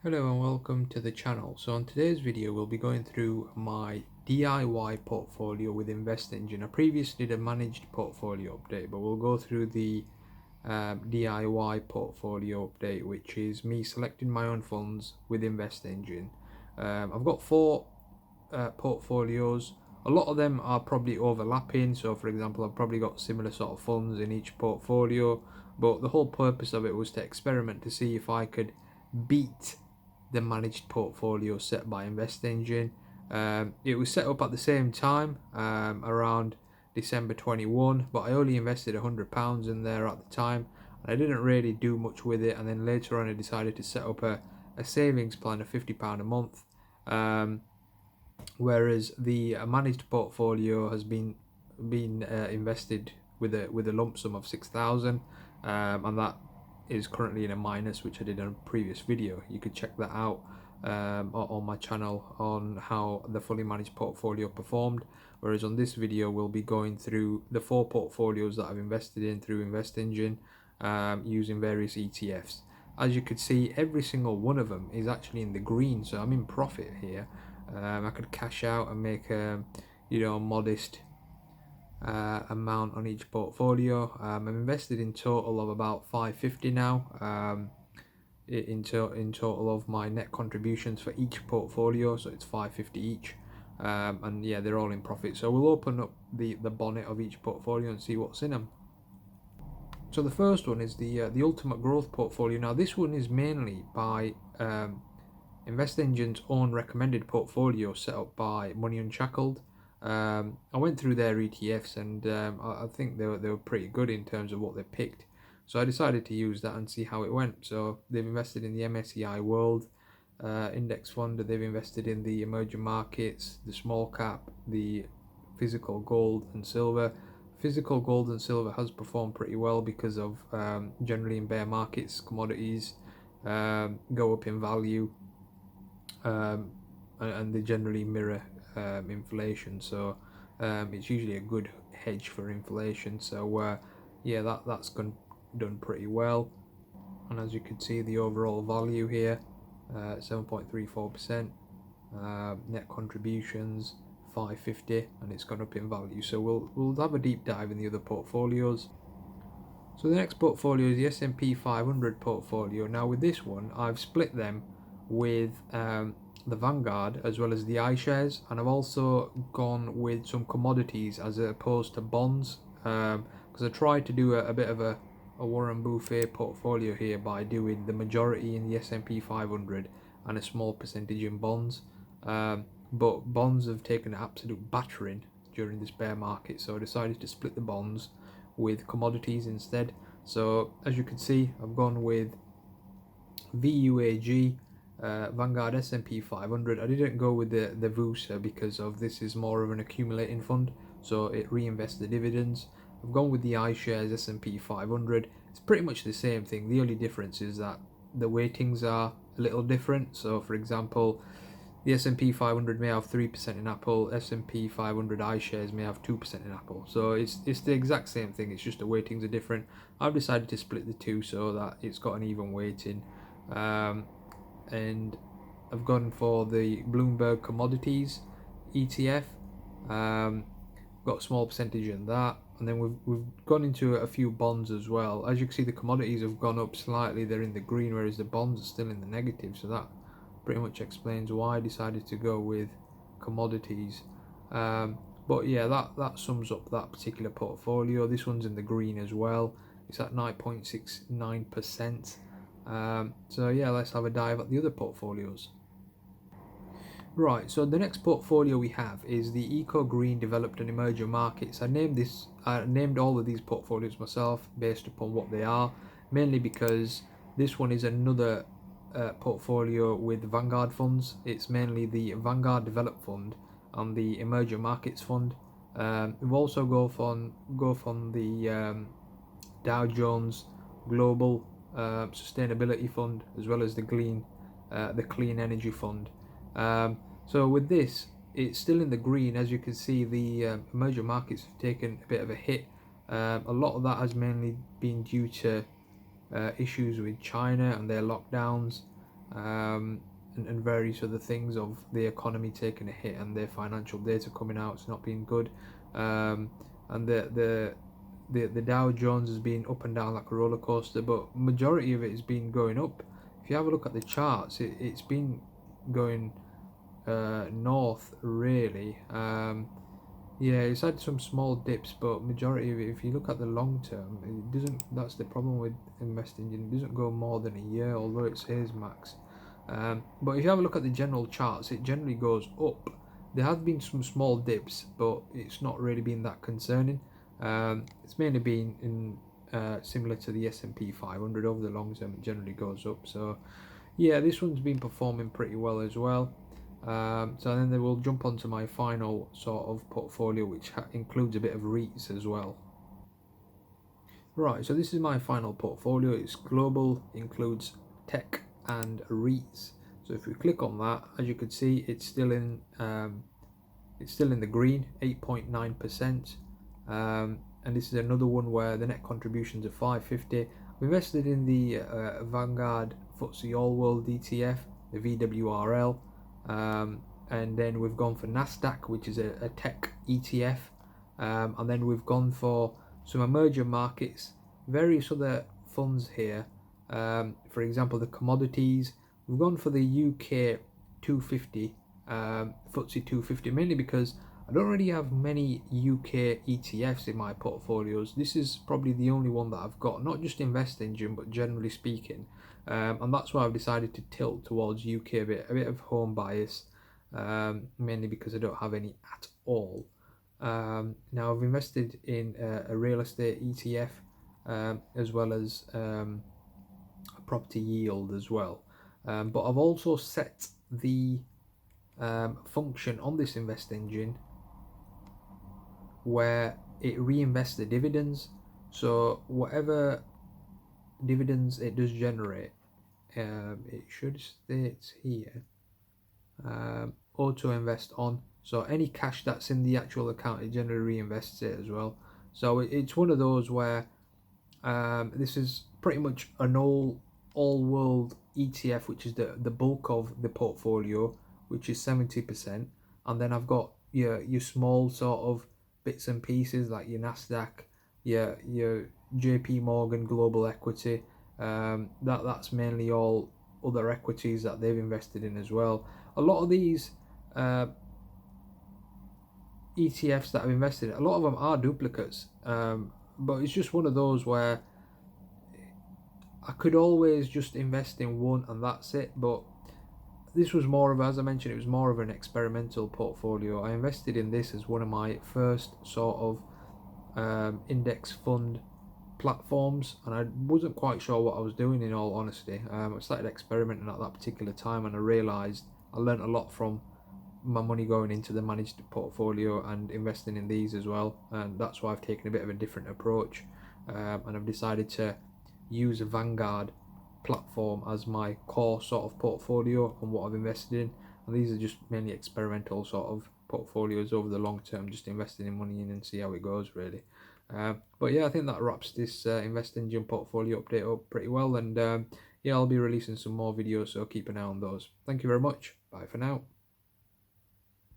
Hello and welcome to the channel. So on today's video we'll be going through my DIY portfolio with InvestEngine. I previously did a managed portfolio update, but we'll go through the DIY portfolio update, which is me selecting my own funds with InvestEngine. I've got four portfolios. A lot of them are probably overlapping, so for example I've probably got similar sort of funds in each portfolio, but the whole purpose of it was to experiment to see if I could beat the managed portfolio set by InvestEngine. It was set up at the same time, around December 21, but I only invested £100 in there at the time, and I didn't really do much with it. And then later on I decided to set up a savings plan of £50 a month, whereas the managed portfolio has been invested with a lump sum of 6,000, and that is currently in a minus, which I did in a previous video. You could check that out on my channel on how the fully managed portfolio performed. Whereas on this video we'll be going through the four portfolios that I've invested in through InvestEngine, using various ETFs. As you could see, every single one of them is actually in the green, so I'm in profit here. I could cash out and make a modest amount on each portfolio. I'm invested in total of about 550 now, in total of my net contributions for each portfolio, so it's 550 each, and yeah, they're all in profit. So we'll open up the bonnet of each portfolio and see what's in them. So the first one is the Ultimate Growth portfolio. Now this one is mainly by InvestEngine's own recommended portfolio set up by Money Unshackled. I went through their ETFs, and I think they were pretty good in terms of what they picked. So I decided to use that and see how it went. So they've invested in the MSCI World Index Fund. They've invested in the emerging markets, the small cap, the physical gold and silver. Physical gold and silver has performed pretty well because of generally in bear markets, commodities go up in value, and they generally mirror inflation, so it's usually a good hedge for inflation. So yeah, that's done pretty well. And as you can see, the overall value here, 7.34%, net contributions 550, and it's gone up in value. So we'll have a deep dive in the other portfolios. So the next portfolio is the S&P 500 portfolio. Now with this one, I've split them with the Vanguard as well as the iShares, and I've also gone with some commodities as opposed to bonds, because I tried to do a bit of a Warren Buffett portfolio here by doing the majority in the S&P 500 and a small percentage in bonds, but bonds have taken an absolute battering during this bear market, so I decided to split the bonds with commodities instead. So as you can see, I've gone with VUAG, Vanguard S&P 500. I didn't go with the VUSA because of this is more of an accumulating fund, so it reinvests the dividends. I've gone with the iShares S&P 500. It's pretty much the same thing. The only difference is that the weightings are a little different. So for example, the S&P 500 may have 3% in Apple, S&P 500 iShares may have 2% in Apple. So it's the exact same thing, it's just the weightings are different. I've decided to split the two so that it's got an even weighting. And I've gone for the Bloomberg Commodities ETF, got a small percentage in that, and then we've gone into a few bonds as well. As you can see, the commodities have gone up slightly, they're in the green, whereas the bonds are still in the negative, so that pretty much explains why I decided to go with commodities. But yeah, that sums up that particular portfolio. This one's in the green as well, it's at 9.69%. So yeah, let's have a dive at the other portfolios. Right, so the next portfolio we have is the Eco Green Developed and Emerging Markets. I named all of these portfolios myself based upon what they are, mainly because this one is another portfolio with Vanguard funds. It's mainly the Vanguard Developed Fund and the Emerging Markets Fund. We've also go from the Dow Jones Global Sustainability Fund, as well as the Clean Energy Fund. So with this, it's still in the green. As you can see, the emerging markets have taken a bit of a hit. A lot of that has mainly been due to issues with China and their lockdowns. and various other things of the economy taking a hit and their financial data coming out, it's not been good, and the Dow Jones has been up and down like a roller coaster, but majority of it has been going up. If you have a look at the charts, it's been going north really. Yeah, it's had some small dips, but majority of it, if you look at the long term, it doesn't. That's the problem with InvestEngine. It doesn't go more than a year, although it says max. But if you have a look at the general charts, it generally goes up. There have been some small dips, but it's not really been that concerning. It's mainly been in similar to the S&P 500 over the long term. It generally goes up. So yeah, this one's been performing pretty well as well. So then they will jump onto my final sort of portfolio, which includes a bit of REITs as well. Right, so this is my final portfolio. It's global, includes tech and REITs. So if we click on that, as you can see, it's still in the green, 8.9%. And this is another one where the net contributions are 550. We invested in the Vanguard FTSE All World ETF, the VWRL. And then we've gone for NASDAQ, which is a tech ETF, and then we've gone for some emerging markets, various other funds here, for example the commodities. We've gone for the UK 250, FTSE 250, mainly because I don't really have many UK ETFs in my portfolios. This is probably the only one that I've got, not just InvestEngine, but generally speaking. And that's why I've decided to tilt towards UK a bit of home bias, mainly because I don't have any at all. Now I've invested in a real estate ETF, as well as a property yield as well. But I've also set the function on this InvestEngine where it reinvests the dividends. So whatever dividends it does generate, it should state here, auto invest on. So any cash that's in the actual account, it generally reinvests it as well. So it's one of those where this is pretty much an all world ETF, which is the bulk of the portfolio, which is 70%. And then I've got your small sort of bits and pieces like your NASDAQ, your JP Morgan Global Equity. That's mainly all other equities that they've invested in as well. A lot of these ETFs that I've invested in, a lot of them are duplicates, but it's just one of those where I could always just invest in one and that's it. But this was more of, as I mentioned, it was more of an experimental portfolio. I invested in this as one of my first sort of index fund platforms, and I wasn't quite sure what I was doing, in all honesty. I started experimenting at that particular time, and I realised I learned a lot from my money going into the managed portfolio and investing in these as well, and that's why I've taken a bit of a different approach, and I've decided to use a Vanguard platform as my core sort of portfolio and what I've invested in. And these are just mainly experimental sort of portfolios over the long term, just investing in money in and see how it goes really. But yeah, I think that wraps this InvestEngine portfolio update up pretty well, and yeah, I'll be releasing some more videos, so keep an eye on those. Thank you very much. Bye for now.